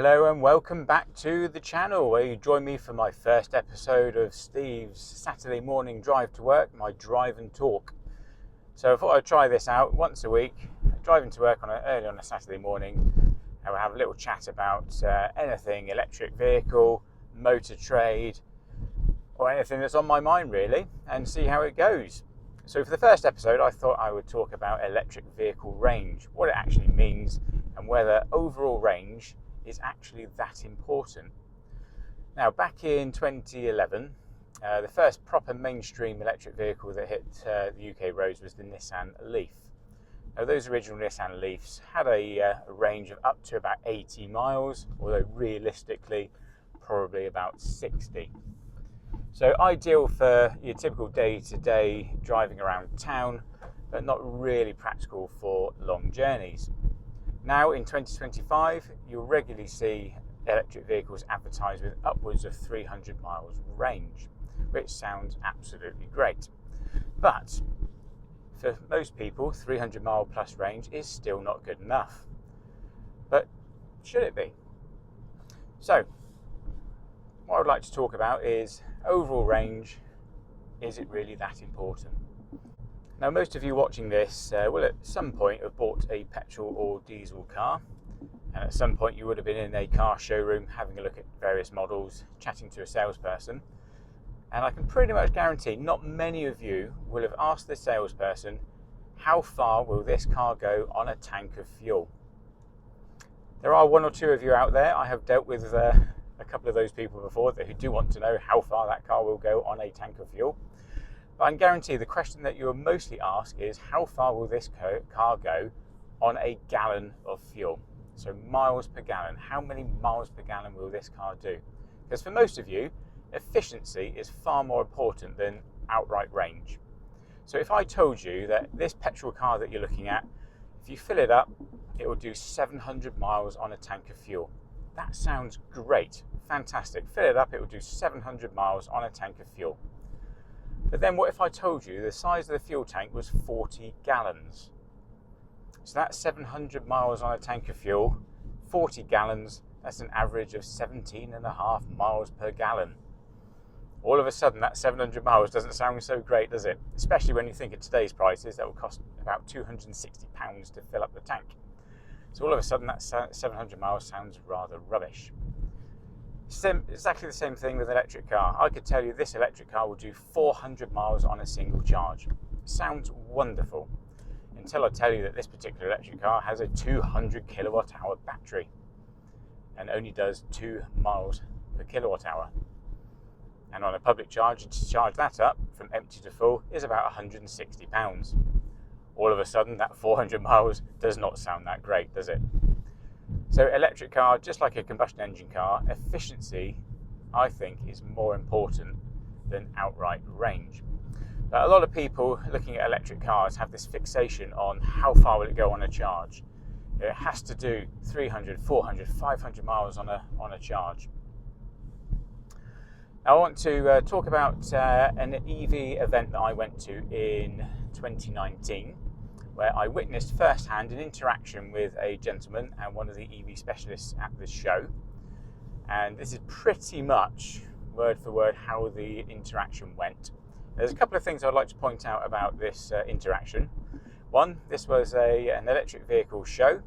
Hello and welcome back to the channel where you join me for my first episode of Steve's Saturday morning drive to work, my drive and talk. So I thought I'd try this out once a week, driving to work early on a Saturday morning, and we'll have a little chat about anything electric vehicle, motor trade, or anything that's on my mind really, and see how it goes. So for the first episode I thought I would talk about electric vehicle range, what it actually means, and whether overall range is actually that important. Now, back in 2011, the first proper mainstream electric vehicle that hit the UK roads was the Nissan Leaf. Now, those original Nissan Leafs had a range of up to about 80 miles, although realistically, probably about 60. So ideal for your typical day-to-day driving around town, but not really practical for long journeys. Now in 2025, you'll regularly see electric vehicles advertised with upwards of 300 miles range, which sounds absolutely great. But for most people, 300 mile plus range is still not good enough. But should it be? So, what I would like to talk about is overall range. Is it really that important? Now, most of you watching this will at some point have bought a petrol or diesel car, and at some point you would have been in a car showroom having a look at various models, chatting to a salesperson, and I can pretty much guarantee not many of you will have asked the salesperson, how far will this car go on a tank of fuel? There are one or two of you out there. I have dealt with a couple of those people before who do want to know how far that car will go on a tank of fuel. But I can guarantee the question that you will mostly ask is, how far will this car go on a gallon of fuel? So miles per gallon. How many miles per gallon will this car do? Because for most of you, efficiency is far more important than outright range. So if I told you that this petrol car that you're looking at, if you fill it up, it will do 700 miles on a tank of fuel. That sounds great, fantastic. Fill it up, it will do 700 miles on a tank of fuel. But then what if I told you the size of the fuel tank was 40 gallons? So that's 700 miles on a tank of fuel, 40 gallons, that's an average of 17.5 miles per gallon. All of a sudden that 700 miles doesn't sound so great, does it? Especially when you think of today's prices, that will cost about £260 to fill up the tank. So all of a sudden that 700 miles sounds rather rubbish. Exactly the same thing with an electric car. I could tell you this electric car will do 400 miles on a single charge. Sounds wonderful, until I tell you that this particular electric car has a 200 kilowatt hour battery and only does 2 miles per kilowatt hour. And on a public charge, to charge that up from empty to full is about £160. All of a sudden that 400 miles does not sound that great, does it? So electric car, just like a combustion engine car, efficiency, I think, is more important than outright range. But a lot of people looking at electric cars have this fixation on how far will it go on a charge. It has to do 300, 400, 500 miles on a charge. Now I want to talk about an EV event that I went to in 2019. Where I witnessed firsthand an interaction with a gentleman and one of the EV specialists at the show. And this is pretty much word for word how the interaction went. There's a couple of things I'd like to point out about this interaction. One, this was an electric vehicle show,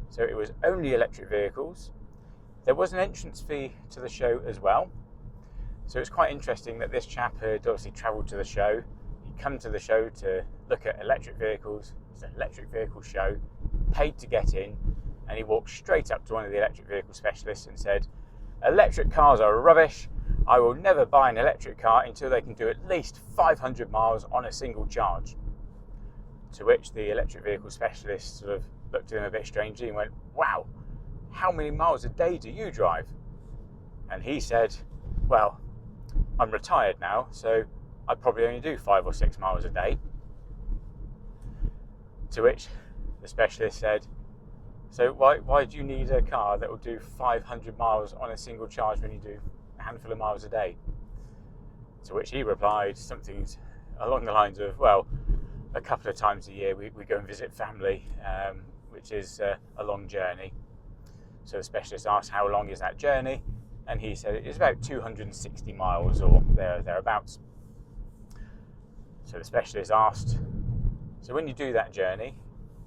so it was only electric vehicles. There was an entrance fee to the show as well. So it's quite interesting that this chap had obviously travelled to the show. He'd come to the show to look at electric vehicles. It's an electric vehicle show, paid to get in, and he walked straight up to one of the electric vehicle specialists and said, "Electric cars are rubbish. I will never buy an electric car until they can do at least 500 miles on a single charge." To which the electric vehicle specialist sort of looked at him a bit strangely and went, "Wow, how many miles a day do you drive?" And he said, "Well, I'm retired now, so I probably only do 5 or 6 miles a day." To which the specialist said, "So why do you need a car that will do 500 miles on a single charge when you do a handful of miles a day?" To which he replied something along the lines of, "Well, a couple of times a year we go and visit family, which is a long journey." So the specialist asked, how long is that journey? And he said it's about 260 miles or thereabouts. So the specialist asked, so when you do that journey,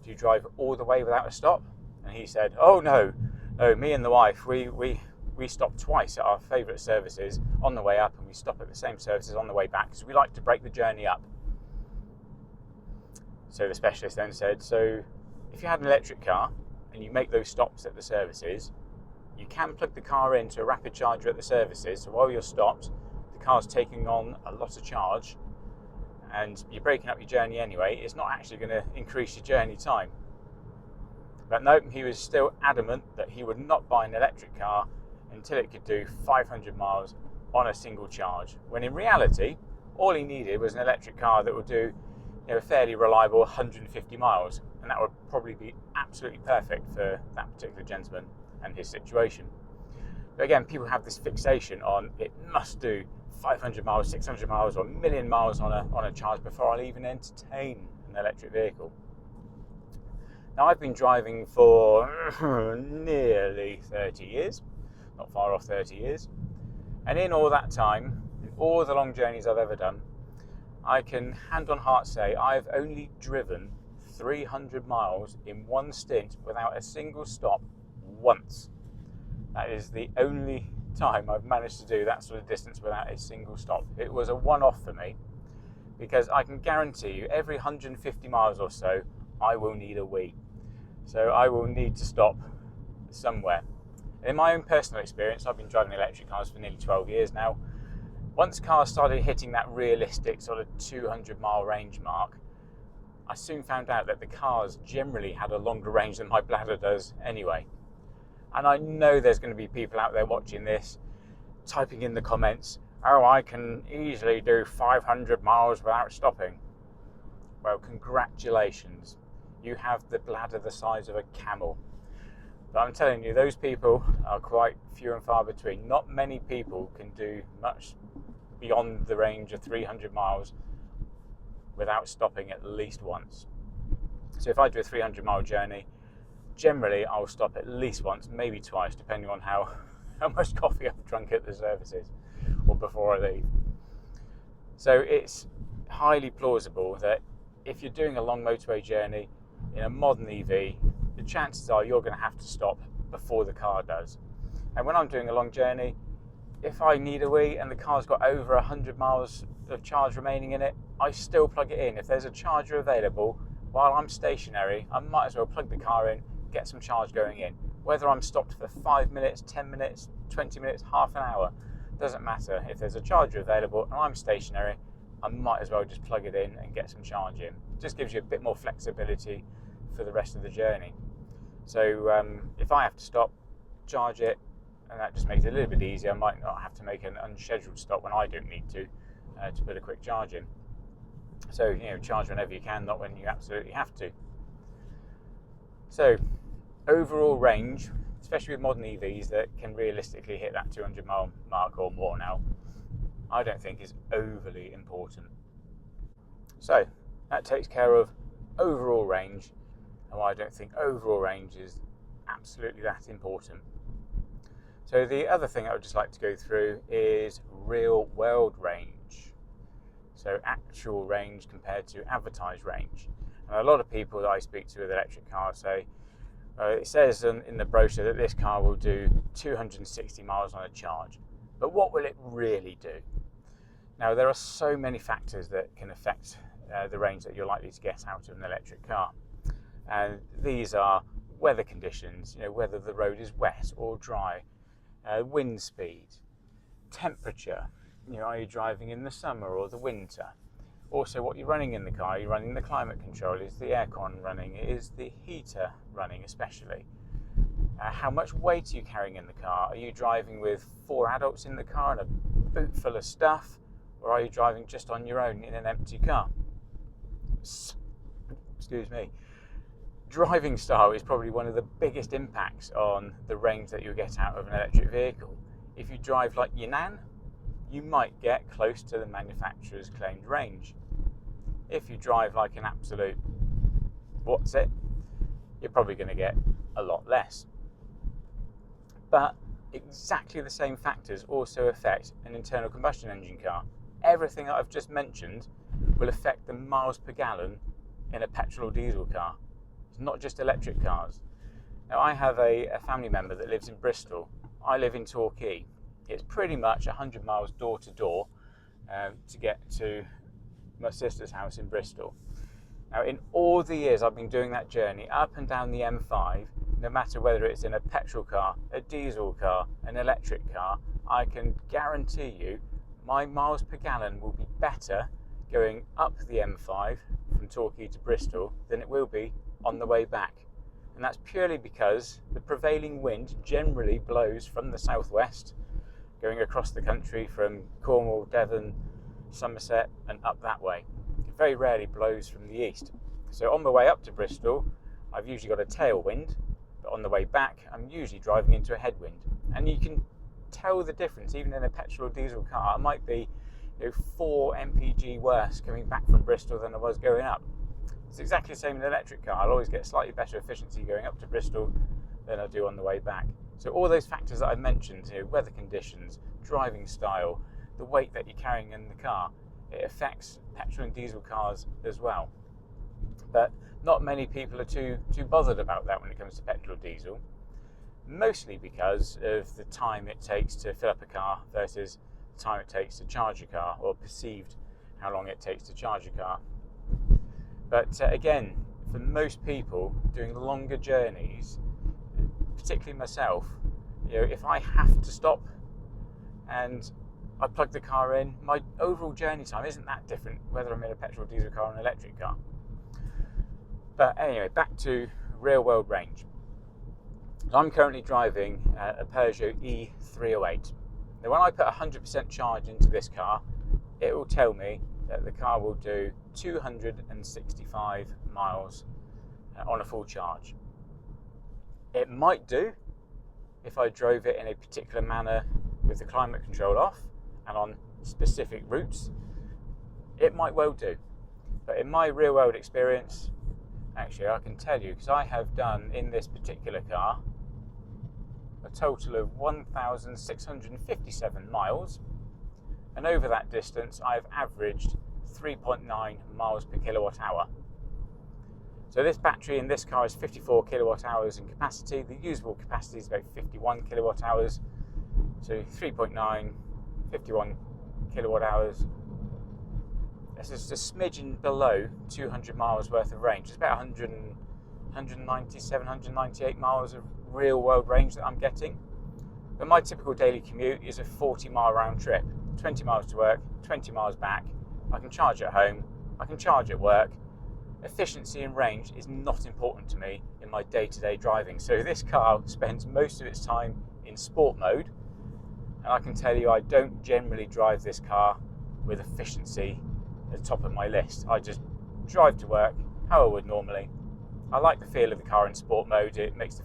do you drive all the way without a stop? And he said, oh no, me and the wife, we stop twice at our favourite services on the way up, and we stop at the same services on the way back because we like to break the journey up. So the specialist then said, so if you had an electric car and you make those stops at the services, you can plug the car into a rapid charger at the services, so while you're stopped, the car's taking on a lot of charge and you're breaking up your journey anyway. It's not actually going to increase your journey time. But no, he was still adamant that he would not buy an electric car until it could do 500 miles on a single charge, when in reality all he needed was an electric car that would do a fairly reliable 150 miles, and that would probably be absolutely perfect for that particular gentleman and his situation. But again, people have this fixation on it must do 500 miles, 600 miles, or 1 million miles on a charge before I'll even entertain an electric vehicle. Now, I've been driving for nearly 30 years, not far off 30 years, and in all that time, in all the long journeys I've ever done, I can hand on heart say I've only driven 300 miles in one stint without a single stop once. That is the only time I've managed to do that sort of distance without a single stop. It was a one-off for me, because I can guarantee you every 150 miles or so I will need a wee. So I will need to stop somewhere. In my own personal experience, I've been driving electric cars for nearly 12 years now. Once cars started hitting that realistic sort of 200 mile range mark, I soon found out that the cars generally had a longer range than my bladder does anyway. And I know there's going to be people out there watching this, typing in the comments, oh, I can easily do 500 miles without stopping. Well, congratulations. You have the bladder the size of a camel. But I'm telling you, those people are quite few and far between. Not many people can do much beyond the range of 300 miles without stopping at least once. So if I do a 300 mile journey, generally I'll stop at least once, maybe twice, depending on how much coffee I've drunk at the services or before I leave. So it's highly plausible that if you're doing a long motorway journey in a modern EV, the chances are you're going to have to stop before the car does. And when I'm doing a long journey, if I need a wee and the car's got over 100 miles of charge remaining in it, I still plug it in. If there's a charger available while I'm stationary, I might as well plug the car in, get some charge going in. Whether I'm stopped for 5 minutes, 10 minutes, 20 minutes, half an hour, doesn't matter. If there's a charger available and I'm stationary, I might as well just plug it in and get some charge in. It just gives you a bit more flexibility for the rest of the journey. So if I have to stop, charge it, and that just makes it a little bit easier. I might not have to make an unscheduled stop when I don't need to put a quick charge in. So, charge whenever you can, not when you absolutely have to. So, overall range, especially with modern EVs that can realistically hit that 200 mile mark or more now, I don't think is overly important. So, that takes care of overall range, and why I don't think overall range is absolutely that important. So the other thing I would just like to go through is real world range. So actual range compared to advertised range. And a lot of people that I speak to with electric cars say, it says in the brochure that this car will do 260 miles on a charge. But what will it really do? Now, there are so many factors that can affect the range that you're likely to get out of an electric car. And these are weather conditions, whether the road is wet or dry, wind speed, temperature, are you driving in the summer or the winter? Also, what you're running in the car. Are you running the climate control? Is the aircon running? Is the heater running especially? How much weight are you carrying in the car? Are you driving with 4 adults in the car and a boot full of stuff? Or are you driving just on your own in an empty car? Excuse me. Driving style is probably one of the biggest impacts on the range that you'll get out of an electric vehicle. If you drive like your nan, you might get close to the manufacturer's claimed range. If you drive like an absolute what's it, you're probably going to get a lot less. But exactly the same factors also affect an internal combustion engine car. Everything that I've just mentioned will affect the miles per gallon in a petrol or diesel car. It's not just electric cars. Now, I have a family member that lives in Bristol. I live in Torquay. It's pretty much 100 miles door to door to get to my sister's house in Bristol. Now, in all the years I've been doing that journey up and down the M5, no matter whether it's in a petrol car, a diesel car, an electric car, I can guarantee you my miles per gallon will be better going up the M5 from Torquay to Bristol than it will be on the way back. And that's purely because the prevailing wind generally blows from the southwest, going across the country from Cornwall, Devon, Somerset and up that way. It very rarely blows from the east. So on the way up to Bristol, I've usually got a tailwind, but on the way back, I'm usually driving into a headwind. And you can tell the difference, even in a petrol or diesel car. It might be 4 mpg worse coming back from Bristol than I was going up. It's exactly the same in an electric car. I'll always get slightly better efficiency going up to Bristol than I do on the way back. So all those factors that I've mentioned, weather conditions, driving style, the weight that you're carrying in the car, it affects petrol and diesel cars as well. But not many people are too bothered about that when it comes to petrol or diesel, mostly because of the time it takes to fill up a car versus the time it takes to charge a car, or perceived how long it takes to charge a car. But again, for most people doing longer journeys, particularly myself, if I have to stop and I plug the car in, my overall journey time isn't that different whether I'm in a petrol, diesel car or an electric car. But anyway, back to real world range. I'm currently driving a Peugeot E308. Now when I put 100% charge into this car, it will tell me that the car will do 265 miles on a full charge. It might do if I drove it in a particular manner with the climate control off and on specific routes. It might well do. But in my real world experience, actually I can tell you, because I have done in this particular car a total of 1,657 miles, and over that distance I've averaged 3.9 miles per kilowatt hour. So this battery in this car is 54 kilowatt hours in capacity. The usable capacity is about 51 kilowatt hours. So 3.9, 51 kilowatt hours. This is just a smidgen below 200 miles worth of range. It's about 197, 198 miles of real world range that I'm getting. But my typical daily commute is a 40-mile round trip. 20 miles to work, 20 miles back. I can charge at home, I can charge at work. Efficiency and range is not important to me in my day-to-day driving. So this car spends most of its time in sport mode, and I can tell you I don't generally drive this car with efficiency at the top of my list. I just drive to work how I would normally. I like the feel of the car in sport mode. It makes the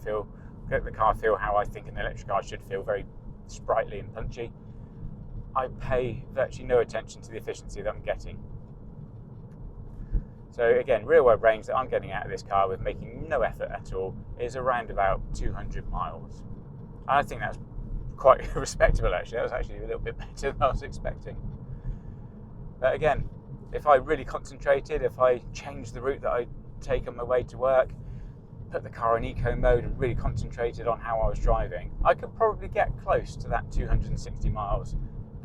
car feel how I think an electric car should feel, very sprightly and punchy. I pay virtually no attention to the efficiency that I'm getting. So again, real world range that I'm getting out of this car with making no effort at all is around about 200 miles. I think that's quite respectable actually. That was actually a little bit better than I was expecting. But again, if I really concentrated, if I changed the route that I take on my way to work, put the car in eco mode and really concentrated on how I was driving, I could probably get close to that 260 miles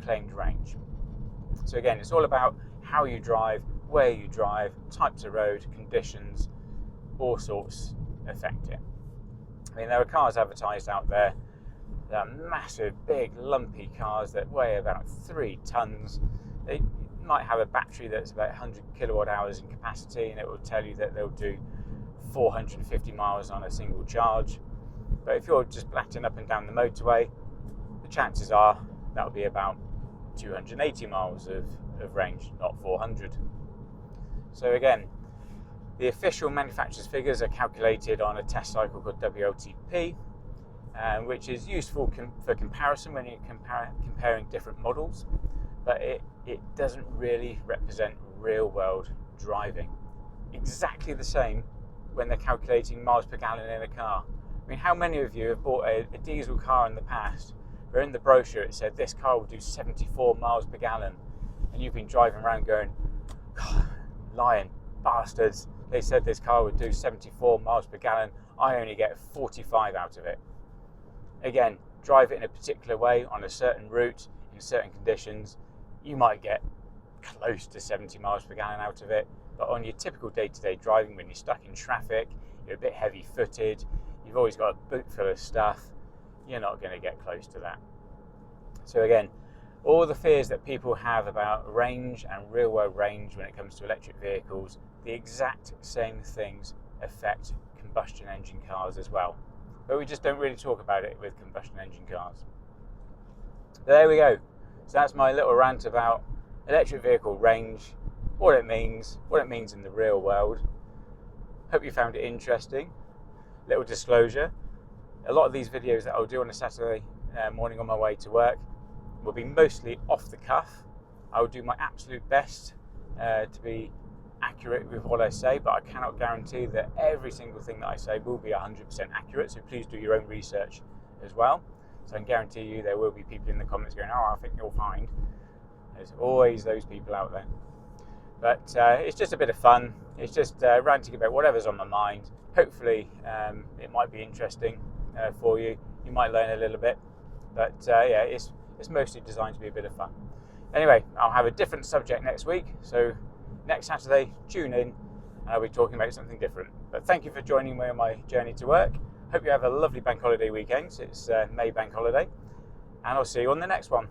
claimed range. So again, it's all about how you drive, where you drive, types of road, conditions, all sorts affect it. I mean, there are cars advertised out there that are massive, big, lumpy cars that weigh about 3 tons. They might have a battery that's about 100 kilowatt hours in capacity, and it will tell you that they'll do 450 miles on a single charge. But if you're just blatting up and down the motorway, the chances are that'll be about 280 miles of range, not 400. So again, the official manufacturer's figures are calculated on a test cycle called WLTP, which is useful for comparison when you're comparing different models, but it doesn't really represent real world driving. Exactly the same when they're calculating miles per gallon in a car. I mean, how many of you have bought a diesel car in the past where in the brochure it said this car will do 74 miles per gallon, and you've been driving around going, God, lying bastards, they said this car would do 74 miles per gallon, I only get 45 out of it. Again, drive it in a particular way on a certain route in certain conditions, you might get close to 70 miles per gallon out of it, but on your typical day-to-day driving, when you're stuck in traffic, you're a bit heavy-footed, you've always got a boot full of stuff, you're not going to get close to that. So again, all the fears that people have about range and real-world range when it comes to electric vehicles, the exact same things affect combustion engine cars as well. But we just don't really talk about it with combustion engine cars. So there we go. So that's my little rant about electric vehicle range, what it means in the real world. Hope you found it interesting. Little disclosure, a lot of these videos that I'll do on a Saturday morning on my way to work will be mostly off the cuff. I'll do my absolute best to be accurate with what I say, but I cannot guarantee that every single thing that I say will be 100% accurate, so please do your own research as well. So I can guarantee you there will be people in the comments going, oh, I think you'll find. There's always those people out there. But it's just a bit of fun. It's just ranting about whatever's on my mind. Hopefully it might be interesting for you. You might learn a little bit. But yeah, it's mostly designed to be a bit of fun. Anyway, I'll have a different subject next week. So next Saturday, tune in and I'll be talking about something different. But thank you for joining me on my journey to work. Hope you have a lovely bank holiday weekend. It's May bank holiday. And I'll see you on the next one.